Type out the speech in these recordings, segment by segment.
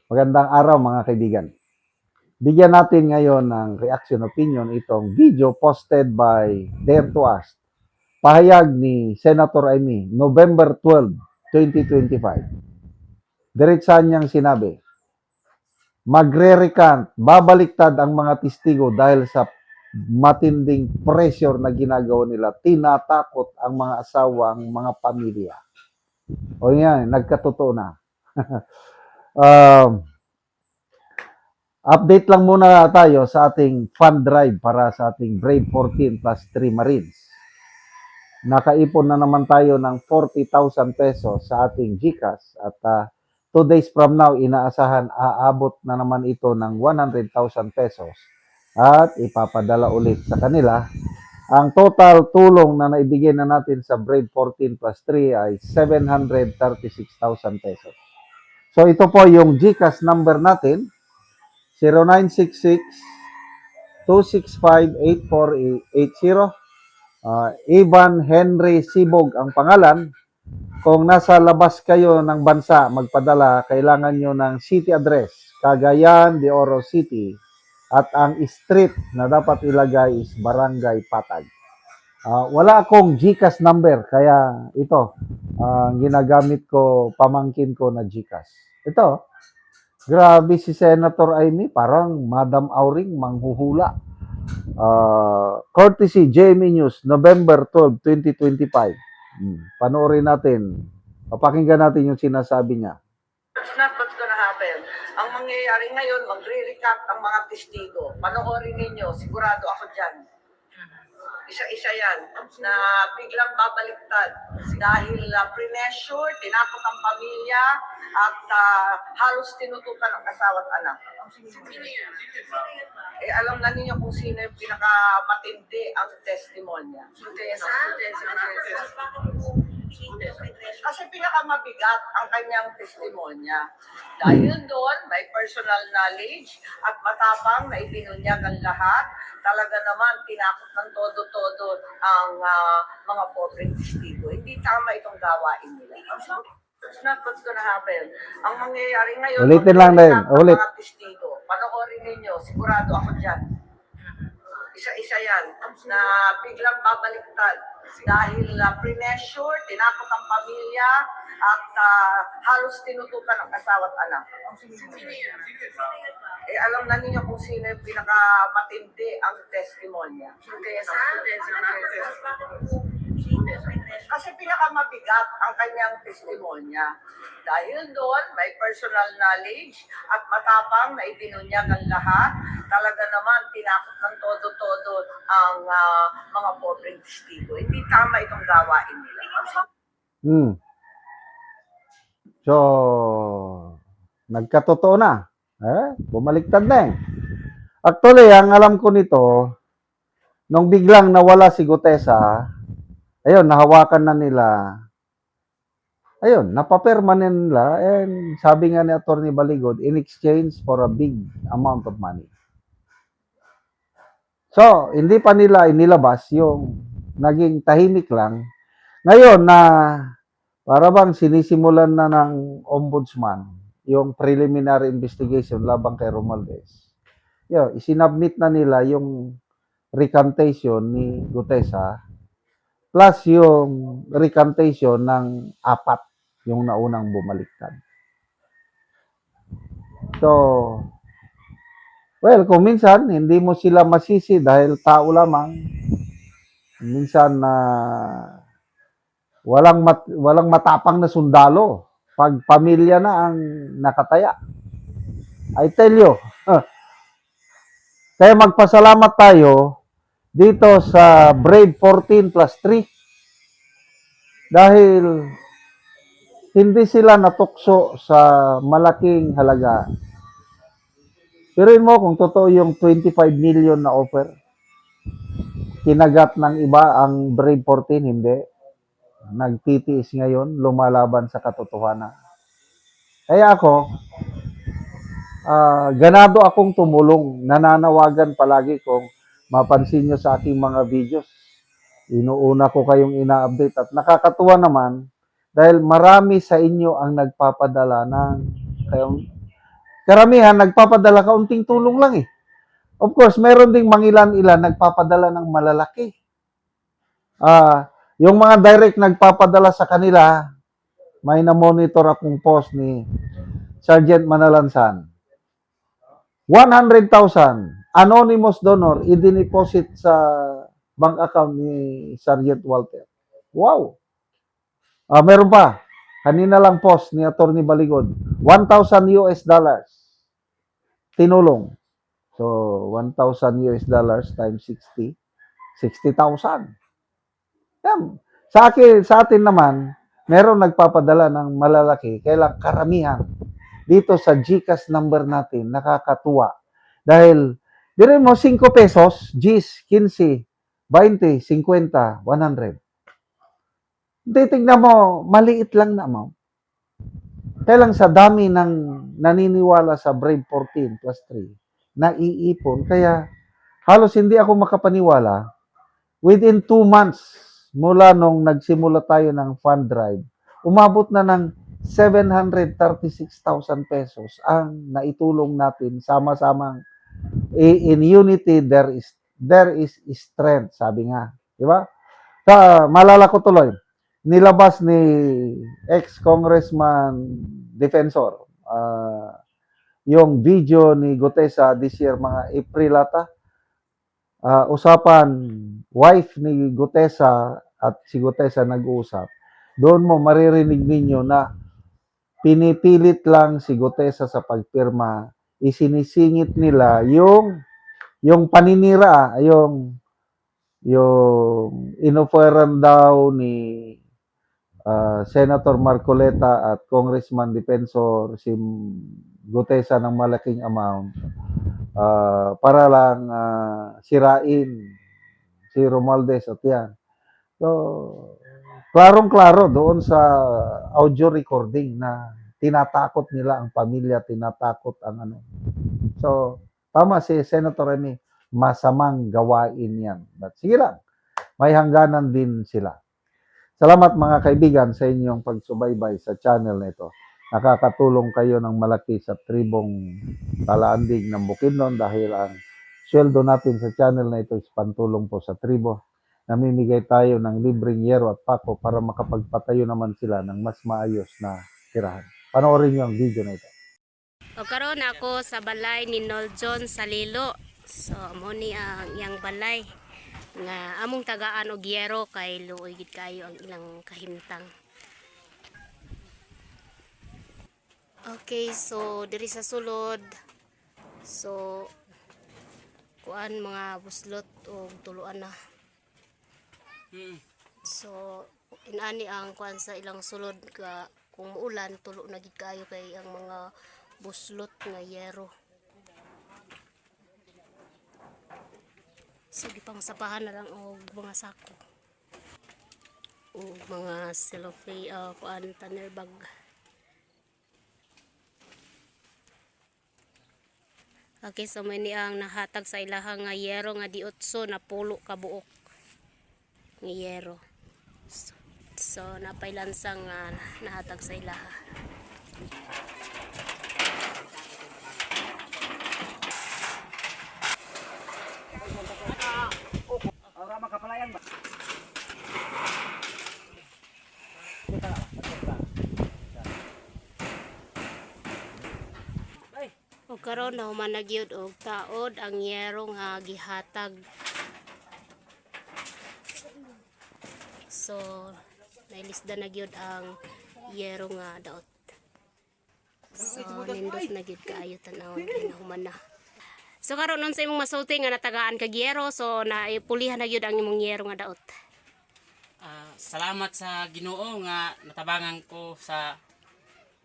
Magandang araw mga kaibigan. Bigyan natin ngayon ng reaction opinion itong video posted by Dare to Ask. Pahayag ni Senator Amy, November 12, 2025. Diretsahan niyang sinabi, magre-recant, babaliktad ang mga testigo dahil sa matinding pressure na ginagawa nila. Tinatakot ang mga asawa, ang mga pamilya. O yan, nagkatotoo na. Update lang muna tayo sa ating fund drive para sa ating Brave 14 plus 3 Marines. Nakaipon na naman tayo ng 40,000 pesos sa ating GCash at 2 days from now, inaasahan aabot na naman ito ng 100,000 pesos at ipapadala ulit sa kanila. Ang total tulong na naibigay na natin sa Brave 14 plus 3 ay 736,000 pesos. So ito po yung GCash number natin, 0966-265-8480. Ivan Henry Sibog ang pangalan. Kung nasa labas kayo ng bansa, magpadala, kailangan nyo ng city address, Cagayan de Oro City. At ang street na dapat ilagay is Barangay Patag. Wala akong GCash number, kaya ito, ginagamit ko, pamangkin ko na GCash. Ito, grabe si Senator Amy, parang Madam Auring manghuhula. Courtesy JME News, November 12, 2025. Panoorin natin. Papakinggan natin yung sinasabi niya. That's not what's gonna happen. Ang mangyayari ngayon, magre-recant ang mga testigo. Panoorin ninyo, sigurado ako dyan. Isa-isa yan na biglang babaliktad dahil pressure, tinakot ang pamilya at halos tinutukan ang asawa at anak. Alam na ninyo kung sino yung pinakamatindi ang testimonya. Kasi pinakamabigat ang kanyang testimonya. Dahil doon, may personal knowledge at matapang na ibinunyag ang lahat. Talaga naman, tinakot ng todo-todo ang mga pobreng testigo. Hindi tama itong gawain nila. That's not what's gonna happen. Ang mangyayari ngayon, ulitin lang din. Ulit. Mga testigo. Panoorin ninyo, sigurado ako dyan. Isa-isa yan na biglang babaliktad dahil pressure, tinakot ang pamilya at halos tinutukan ang asawa at anak. Alam na ninyo kung sino yung pinakamatindi ang testimonya. Kasi pinakamabigat ang kanyang testimonya. Dahil doon, may personal knowledge at matapang na ibinunyag ang lahat. Talaga naman, tinakot ng todo-todo ang mga pobreng testigo. Hindi tama itong gawain nila. So, nagkatotoo na. Bumaliktad na eh. Actually, ang alam ko nito, nung biglang nawala si Gutesa, ayun, nahawakan na nila. Ayun, napapirma nila. And sabi nga ni Atty. Baligod, in exchange for a big amount of money. So, hindi pa nila inilabas yung naging tahimik lang. Ngayon na para bang sinisimulan na ng ombudsman yung preliminary investigation labang kay Romualdez. Isinabmit na nila yung recantation ni Gutesa plus yung recantation ng 4, yung naunang bumaliktad. So, well, kung minsan hindi mo sila masisi dahil tao lamang, minsan na walang matapang na sundalo pag pamilya na ang nakataya. I tell you. Kaya magpasalamat tayo dito sa Brave 14 plus 3 dahil hindi sila natukso sa malaking halaga. Pero mo kung totoo yung 25 million na offer, kinagat ng iba ang Brave 14, hindi. Nagtitiis ngayon, lumalaban sa katotohanan. Kaya ako, ganado akong tumulong, nananawagan palagi kung mapansin nyo sa aking mga videos. Inuuna ko kayong ina-update at nakakatuwa naman dahil marami sa inyo ang nagpapadala ng karamihan nagpapadala kaunting tulong lang eh. Of course, meron ding mangilan-ilan nagpapadala ng malalaki. Yung mga direct nagpapadala sa kanila, may na-monitor akong post ni Sergeant Manalansan. 100,000 anonymous donor idiniposit sa bank account ni Sergeant Walter. Wow! Meron pa. Kanina lang post ni Attorney Baligod. 1,000 US dollars. Tinulong. So, 1,000 US dollars times 60. 60,000. Yan. Sa atin naman, meron nagpapadala ng malalaki. Kailang karamihan dito sa GCash number natin, nakakatuwa. Dahil, dire mo 5 pesos, G's, 15, 20, 50, 100. Titignan mo, maliit lang na amount. Kaya lang sa dami ng naniniwala sa Brave 14 plus 3, naiipon. Kaya halos hindi ako makapaniwala. Within 2 months, mula nung nagsimula tayo ng fund drive, umabot na ng 736,000 pesos ang naitulong natin sama-samang in unity there is strength, sabi nga. Di ba? Malala ko tuloy, nilabas ni ex-congressman Defensor yung video ni Gutesa this year, mga April ata, usapan, wife ni Gutesa at si Gutesa nag-uusap. Doon mo maririnig ninyo na pinipilit lang si Gutesa sa pagpirma, isinisingit nila yung paninira, yung inoferan daw ni Senator Marcoleta at Congressman Defensor si Gutesa ng malaking amount para lang sirain si Romualdez at yan. So, klarong-klaro doon sa audio recording na tinatakot nila ang pamilya, tinatakot ang ano. So, tama si Senator Remy, masamang gawain yan. But sige lang, may hangganan din sila. Salamat mga kaibigan sa inyong pagsubaybay sa channel na ito. Nakakatulong kayo ng malaki sa tribong Talaandig ng Bukidnon dahil ang sweldo natin sa channel na ito is pantulong po sa tribo. Namimigay tayo ng libreng yero at pako para makapagpatayo naman sila ng mas maayos na tirahan. Panoorin niyo ang video na ito. O karon ako sa balay ni Nol John Salilo. So amo ni ang iyang balay nga among tagaan og yero kay luoy gid kayo ang ilang kahimtang. Okay, so diri sa sulod. So kuan mga buslot og tuluan na. So inani ang kuan sa ilang sulod ka kung muulan tulo na gid kayo kay ang mga buslot nga yero. So gipang sapahan na lang og mga sako. O mga cellophane kuan tanner bag. Okay, so may ang nahatag sa ilahang nga yero nga diotso na pulo ka buok nga yero. So napay lansang nahatag sa ilaha. O karon na humanagyod og taod ang yero nga gihatag. So nailisda na gyud ang yero nga daot. So nindot na gyud kaayo tan-awon kay nahuman na. So karon nun sa imong masulti nga natagaan kag yero, so naipulihan na gyud ang imong yero nga daot. Salamat sa Ginoo nga natabangan ko sa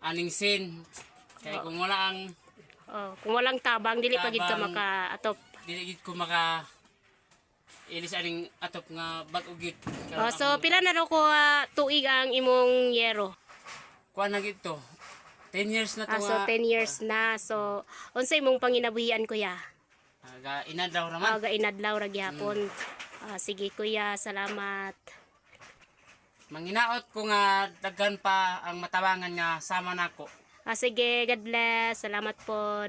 aning sin. Kaya kung wala ang Kung walang tabang dili pa gid ka Tabang. maka-atop. dili gid ko maka ilis aning atop nga bag-o gid. So pila na daw ko tuig ang imong yero? kuan na gid to. 10 years na to So 10 years na. So unsay imong panginabuhian kuya? ga inadlaw raman. Ga inadlaw ra gyapon. Sige kuya, salamat. Manginaot ko nga daghan pa ang matabangan nga sama nako. Sige, God bless. Salamat po.